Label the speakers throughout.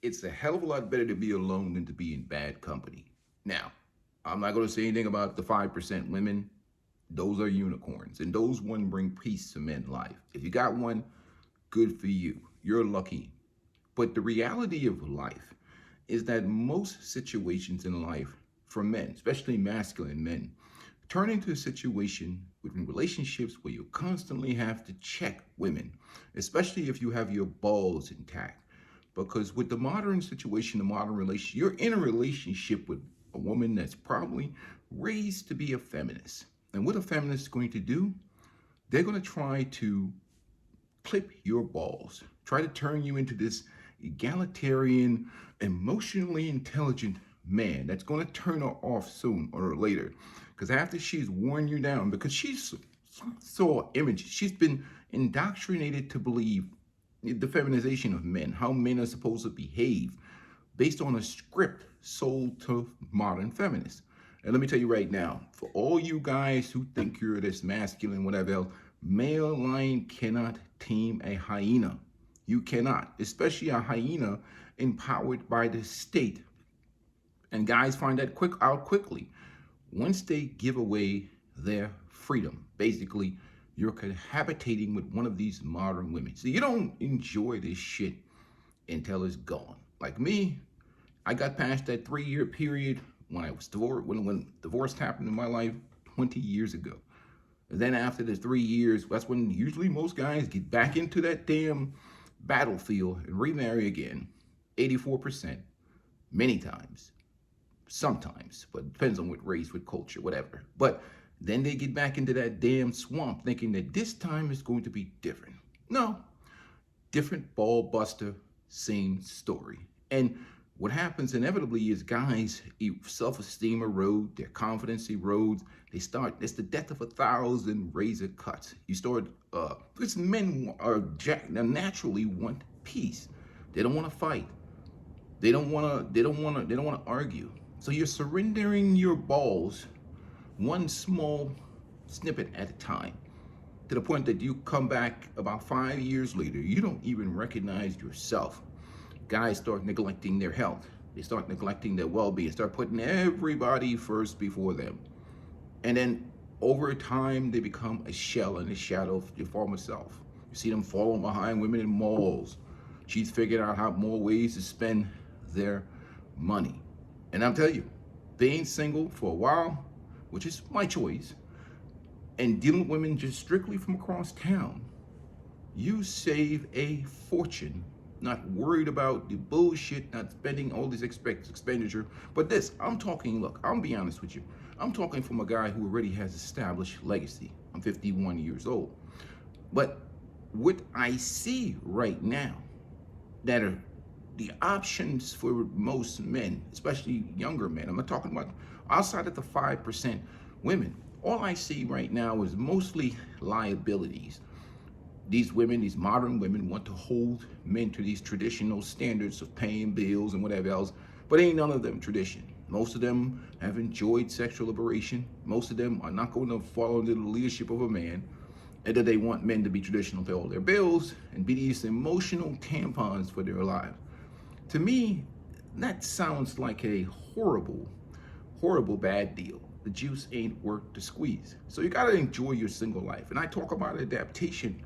Speaker 1: It's a hell of a lot better to be alone than to be in bad company. Now, I'm not going to say anything about the 5% women. Those are unicorns, and those one bring peace to men's life. If you got one, good for you. You're lucky. But the reality of life is that most situations in life for men, especially masculine men, turn into a situation within relationships where you constantly have to check women, especially if you have your balls intact. Because with the modern situation, the modern relationship, you're in a relationship with a woman that's probably raised to be a feminist. And what a feminist is going to do, they're going to try to clip your balls, try to turn you into this egalitarian, emotionally intelligent man that's going to turn her off soon or later. Because after she's worn you down, because she's saw images, she's been indoctrinated to believe the feminization of men, how men are supposed to behave based on a script sold to modern feminists. And let me tell you right now, for all you guys who think you're this masculine, whatever else, male lion cannot tame a hyena. You cannot, especially a hyena empowered by the state. And guys find that out quickly. Once they give away their freedom, basically, you're cohabitating with one of these modern women. So you don't enjoy this shit until it's gone. Like me, I got past that 3 year period when I was divorced, when divorce happened in my life 20 years ago. And then after the 3 years, that's when usually most guys get back into that damn battlefield and remarry again. 84%, many times, sometimes, but depends on what race, what culture, whatever. But then they get back into that damn swamp thinking that this time is going to be different. No, different ball buster, same story. And what happens inevitably is guys self-esteem erodes, their confidence erodes. They start, it's the death of 1,000 razor cuts. You start, because men are naturally want peace. They don't want to fight. They don't want to argue. So you're surrendering your balls one small snippet at a time, to the point that you come back about 5 years later, you don't even recognize yourself. Guys start neglecting their health. They start neglecting their well-being, start putting everybody first before them. And then over time, they become a shell and a shadow of their former self. You see them following behind women in malls. She's figured out how more ways to spend their money. And I'm telling you, being single for a while, which is my choice, and dealing with women just strictly from across town, you save a fortune, not worried about the bullshit, not spending all this expenditure. But this, I'm talking, look, I'm be honest with you. I'm talking from a guy who already has established legacy. I'm 51 years old. But what I see right now that are the options for most men, especially younger men, I'm not talking about outside of the 5% women, all I see right now is mostly liabilities. These women, these modern women, want to hold men to these traditional standards of paying bills and whatever else, but ain't none of them tradition. Most of them have enjoyed sexual liberation. Most of them are not going to follow under the leadership of a man, and that they want men to be traditional, pay all their bills, and be these emotional tampons for their lives. To me, that sounds like a horrible, horrible bad deal. The juice ain't worth the squeeze. So you gotta enjoy your single life. And I talk about adaptation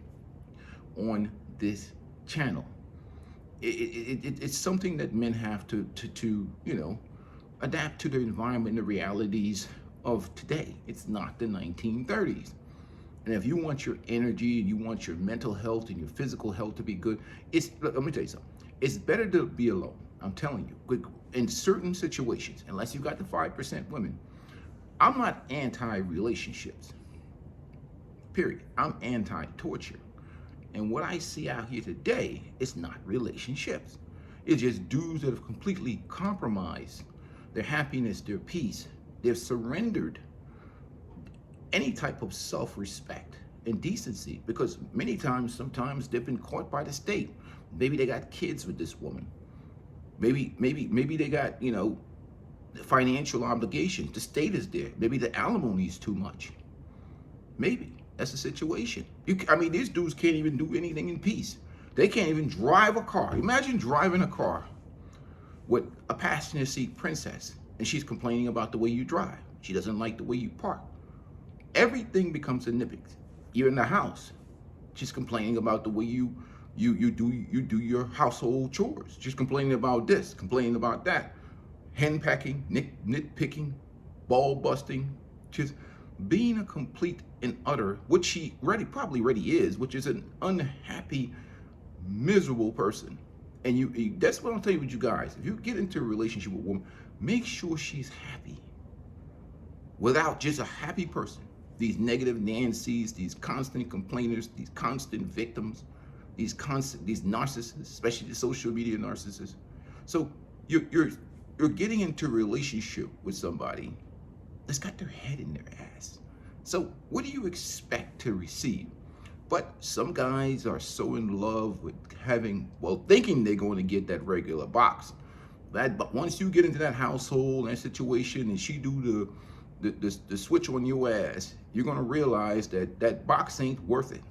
Speaker 1: on this channel. It's something that men have to adapt to the environment and the realities of today. It's not the 1930s. And if you want your energy and you want your mental health and your physical health to be good, let me tell you something. It's better to be alone. I'm telling you, in certain situations, unless you got the 5% women. I'm not anti-relationships, period. I'm anti-torture. And what I see out here today is not relationships. It's just dudes that have completely compromised their happiness, their peace. They've surrendered any type of self-respect and decency, because sometimes they've been caught by the state. Maybe they got kids with this woman. Maybe they got, financial obligations. The state is there. Maybe the alimony is too much. Maybe that's the situation. These dudes can't even do anything in peace. They can't even drive a car. Imagine driving a car with a passenger seat princess, and she's complaining about the way you drive. She doesn't like the way you park. Everything becomes a nitpick. You're in the house. She's complaining about the way you do your household chores. She's complaining about this, complaining about that, hen packing, nitpicking, ball busting, just being a complete and utter, which she probably already is, which is an unhappy, miserable person. And that's what I'm telling you, with you guys. If you get into a relationship with a woman, make sure she's happy. Without just a happy person, these negative Nancys, these constant complainers, these constant victims, these narcissists, especially the social media narcissists. So you're getting into a relationship with somebody that's got their head in their ass. So what do you expect to receive? But some guys are so in love with thinking they're going to get that regular box. But once you get into that household and that situation, and she do the switch on your ass, you're going to realize that that box ain't worth it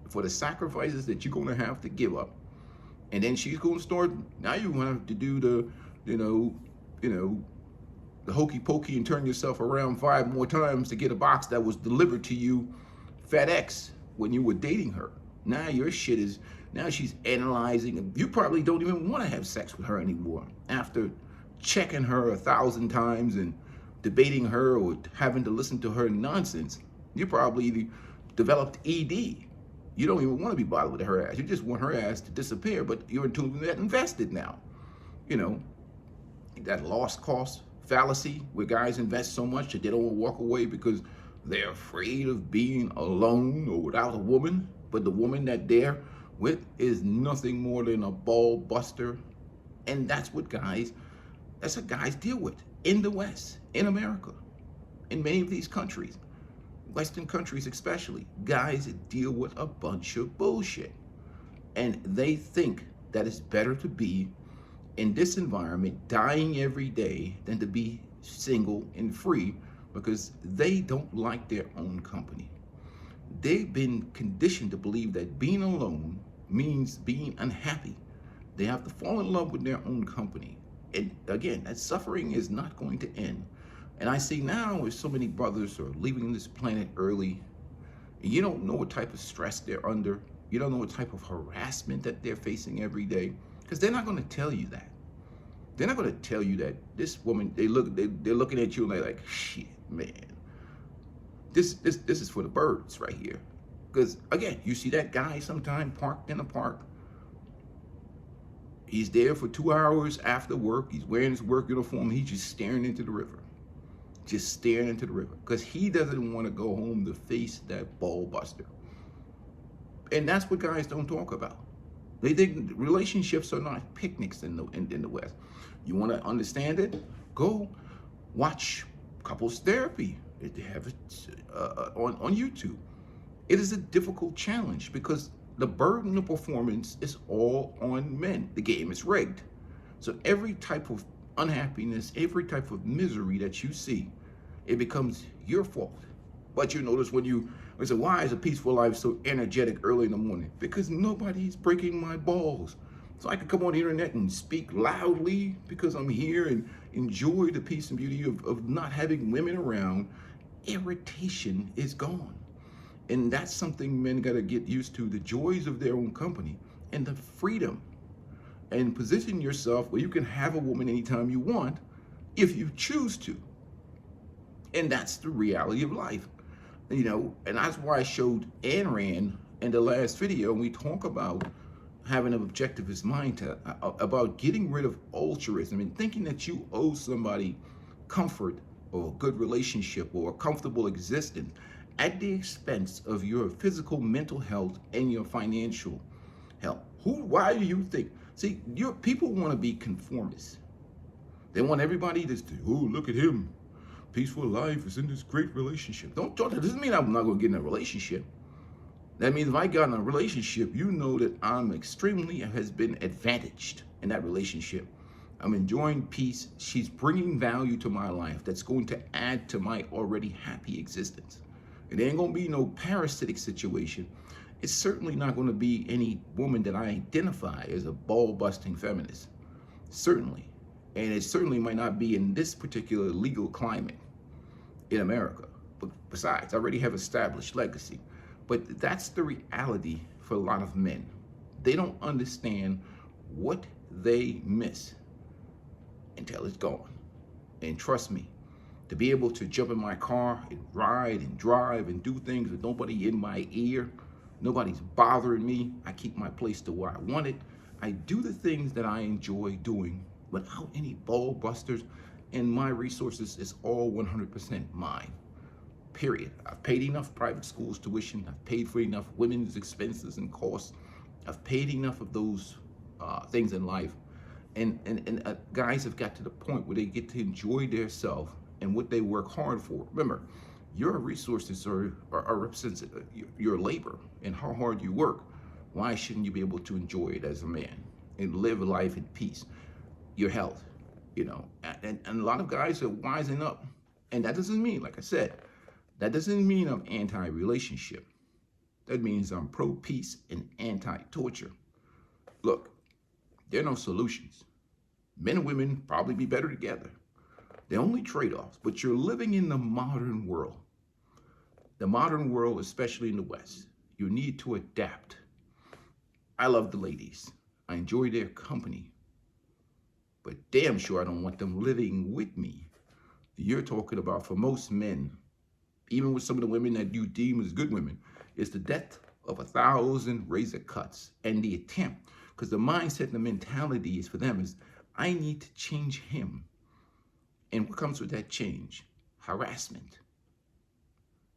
Speaker 1: for the sacrifices that you're going to have to give up. And then she's going to start, now you're going to have to do the hokey pokey and turn yourself around 5 more times to get a box that was delivered to you FedEx when you were dating her. Now now she's analyzing. You probably don't even want to have sex with her anymore after checking her 1,000 times and debating her or having to listen to her nonsense. You probably developed ED. You don't even want to be bothered with her ass. You just want her ass to disappear, but you're into that invested now. That lost cause fallacy where guys invest so much that they don't want to walk away because they're afraid of being alone or without a woman, but the woman that they're with is nothing more than a ball buster. And that's what guys deal with in the West, in America, in many of these countries, Western countries especially. Guys deal with a bunch of bullshit. And they think that it's better to be in this environment, dying every day, than to be single and free, because they don't like their own company. They've been conditioned to believe that being alone means being unhappy. They have to fall in love with their own company. And again, that suffering is not going to end. And I see now as so many brothers are leaving this planet early, and you don't know what type of stress they're under. You don't know what type of harassment that they're facing every day, because they're not going to tell you that. They're not going to tell you that this woman, they're looking at you and they're like, shit, man, this is for the birds right here. Because again, you see that guy sometime parked in a park. He's there for 2 hours after work. He's wearing his work uniform. He's just staring into the river. Just staring into the river. Because he doesn't want to go home to face that ball buster. And that's what guys don't talk about. They think relationships are not picnics in the West. You want to understand it? Go watch couples therapy. They have it on YouTube. It is a difficult challenge because the burden of performance is all on men. The game is rigged. So every type of unhappiness, every type of misery that you see, it becomes your fault. But you notice when you say, why is a peaceful life so energetic early in the morning? Because nobody's breaking my balls. So I can come on the internet and speak loudly because I'm here and enjoy the peace and beauty of not having women around. Irritation is gone. And that's something men got to get used to, the joys of their own company and the freedom. And position yourself where you can have a woman anytime you want if you choose to. And that's the reality of life. And that's why I showed Ayn Rand in the last video. We talk about having an objectivist mindset, about getting rid of altruism and thinking that you owe somebody comfort or a good relationship or a comfortable existence at the expense of your physical, mental health and your financial health. Why do you think? See, people want to be conformists. They want everybody to say, oh, look at him. Peaceful life is in this great relationship. That doesn't mean I'm not going to get in a relationship. That means if I got in a relationship, you know that has been advantaged in that relationship. I'm enjoying peace. She's bringing value to my life that's going to add to my already happy existence. It ain't going to be no parasitic situation. It's certainly not going to be any woman that I identify as a ball-busting feminist. Certainly. And it certainly might not be in this particular legal climate in America. But besides, I already have established legacy. But that's the reality for a lot of men. They don't understand what they miss until it's gone. And trust me, to be able to jump in my car and ride and drive and do things with nobody in my ear, nobody's bothering me, I keep my place to where I want it, I do the things that I enjoy doing without any ball busters, and my resources is all 100% mine. Period. I've paid enough private schools tuition. I've paid for enough women's expenses and costs. I've paid enough of those things in life. And guys have got to the point where they get to enjoy their self and what they work hard for. Remember, your resources are represents your labor and how hard you work. Why shouldn't you be able to enjoy it as a man and live a life in peace? Your health, and a lot of guys are wising up. And that doesn't mean, like I said, that doesn't mean I'm anti-relationship. That means I'm pro-peace and anti-torture. Look, there are no solutions. Men and women probably be better together. They're only trade-offs, but you're living in the modern world. The modern world, especially in the West, you need to adapt. I love the ladies. I enjoy their company. But damn sure I don't want them living with me. You're talking about, for most men, even with some of the women that you deem as good women, is the death of 1,000 razor cuts and the attempt. Because the mindset and the mentality is for them is, I need to change him. And what comes with that change? Harassment,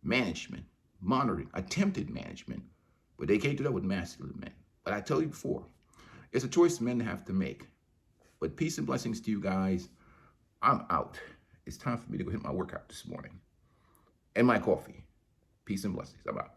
Speaker 1: management, monitoring, attempted management. But they can't do that with masculine men. But I tell you before, it's a choice men have to make. But peace and blessings to you guys. I'm out. It's time for me to go hit my workout this morning. And my coffee. Peace and blessings. I'm out.